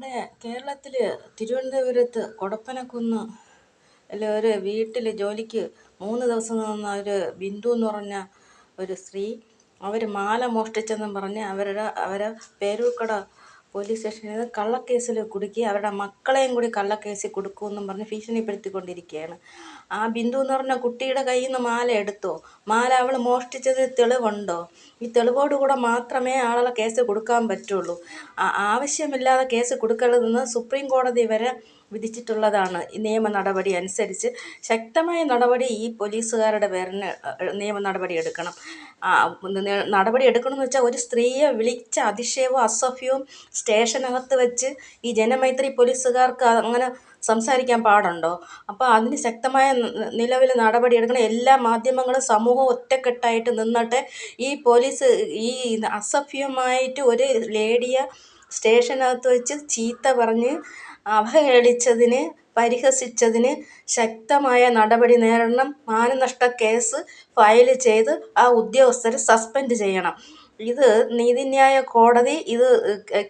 നമ്മുടെ കേരളത്തിൽ തിരുവനന്തപുരത്ത് കൊടപ്പനക്കുന്ന് അല്ല ഒരു വീട്ടിൽ ജോലിക്ക് 3 ദിവസം നിന്ന ഒരു ബിന്ദു എന്ന് പറഞ്ഞ ഒരു സ്ത്രീ അവർ മാല മോഷ്ടിച്ചെന്നും പറഞ്ഞ് അവരെ പേരൂർക്കട പോലീസ് സ്റ്റേഷനിൽ നിന്ന് കള്ളക്കേസിൽ കുടുക്കി അവരുടെ മക്കളെയും കൂടി കള്ളക്കേസിൽ കൊടുക്കുമെന്നും പറഞ്ഞ് ഭീഷണിപ്പെടുത്തിക്കൊണ്ടിരിക്കുകയാണ്. ആ ബിന്ദു എന്ന് പറഞ്ഞ കുട്ടിയുടെ കയ്യിൽ നിന്ന് മാല എടുത്തോ? മാല അവൾ മോഷ്ടിച്ചത് തെളിവുണ്ടോ? ഈ തെളിവോടുകൂടെ മാത്രമേ ആളെ കേസ് കൊടുക്കാൻ പറ്റുള്ളൂ. ആവശ്യമില്ലാതെ കേസ് കൊടുക്കരുതെന്ന് സുപ്രീം കോടതി വരെ വിധിച്ചിട്ടുള്ളതാണ്. ഈ നിയമ നടപടി അനുസരിച്ച് ശക്തമായ നടപടി ഈ പോലീസുകാരുടെ പേരിന് നിയമ നടപടി എടുക്കണം. നടപടി എടുക്കണമെന്ന് വെച്ചാൽ ഒരു സ്ത്രീയെ വിളിച്ച അതിശയവും അസഭ്യവും സ്റ്റേഷനകത്ത് വെച്ച് ഈ ജനമൈത്രി പോലീസുകാർക്ക് അങ്ങനെ സംസാരിക്കാൻ പാടുണ്ടോ? അപ്പോൾ അതിന് ശക്തമായ നിലവിൽ നടപടി എടുക്കണം. എല്ലാ മാധ്യമങ്ങളും സമൂഹവും ഒറ്റക്കെട്ടായിട്ട് നിന്നിട്ട് ഈ പോലീസ് ഈ അസഭ്യമായിട്ട് ഒരു ലേഡിയെ സ്റ്റേഷനകത്ത് വെച്ച് ചീത്ത പറഞ്ഞ് അവഹേളിച്ചതിന് പരിഹസിച്ചതിന് ശക്തമായ നടപടി നേരിടണം. മാനനഷ്ട കേസ് ഫയൽ ചെയ്ത് ആ ഉദ്യോഗസ്ഥരെ സസ്പെൻഡ് ചെയ്യണം. ഇത് നീതിന്യായ കോടതി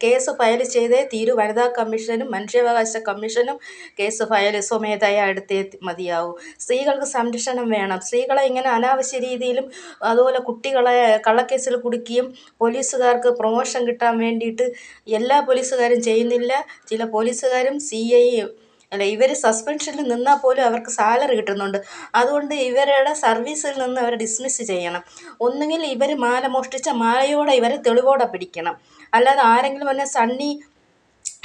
കേസ് ഫയൽ ചെയ്തേ തീരൂ. വനിതാ കമ്മീഷനും മനുഷ്യാവകാശ കമ്മീഷനും കേസ് ഫയൽ സ്വമേധയാ എടുത്തേ മതിയാവൂ. സ്ത്രീകൾക്ക് സംരക്ഷണം വേണം. സ്ത്രീകളെ ഇങ്ങനെ അനാവശ്യ രീതിയിലും അതുപോലെ കുട്ടികളെ കള്ളക്കേസിൽ കുടുക്കിയും പോലീസുകാർക്ക് പ്രൊമോഷൻ കിട്ടാൻ വേണ്ടിയിട്ട് എല്ലാ പോലീസുകാരും ചെയ്യുന്നില്ല. ചില പോലീസുകാരും CI ഇവർ സസ്പെൻഷനിൽ നിന്നാൽ പോലും അവർക്ക് സാലറി കിട്ടുന്നുണ്ട്. അതുകൊണ്ട് ഇവരുടെ സർവീസിൽ നിന്ന് അവരെ ഡിസ്മിസ് ചെയ്യണം. ഒന്നുകിൽ ഇവർ മാല മോഷ്ടിച്ച മാലയോടെ ഇവരെ തെളിവോടെ പിടിക്കണം. അല്ലാതെ ആരെങ്കിലും പറഞ്ഞ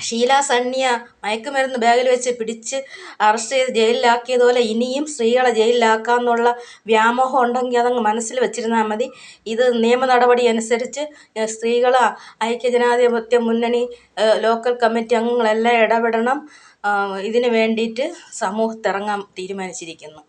ഷീല സണ്ണിയ മയക്കുമരുന്ന് ബാഗിൽ വെച്ച് പിടിച്ച് അറസ്റ്റ് ചെയ്ത് ജയിലിലാക്കിയതുപോലെ ഇനിയും സ്ത്രീകളെ ജയിലിലാക്കാമെന്നുള്ള വ്യാമോഹം ഉണ്ടെങ്കിൽ അതങ്ങ് മനസ്സിൽ വെച്ചിരുന്നാൽ മതി. ഇത് നിയമ നടപടി അനുസരിച്ച് സ്ത്രീകൾ ഐക്യജനാധിപത്യ മുന്നണി ലോക്കൽ കമ്മിറ്റി അംഗങ്ങളെല്ലാം ഇടപെടണം. ഇതിന് വേണ്ടിയിട്ട് സമൂഹത്തിറങ്ങാൻ തീരുമാനിച്ചിരിക്കുന്നു.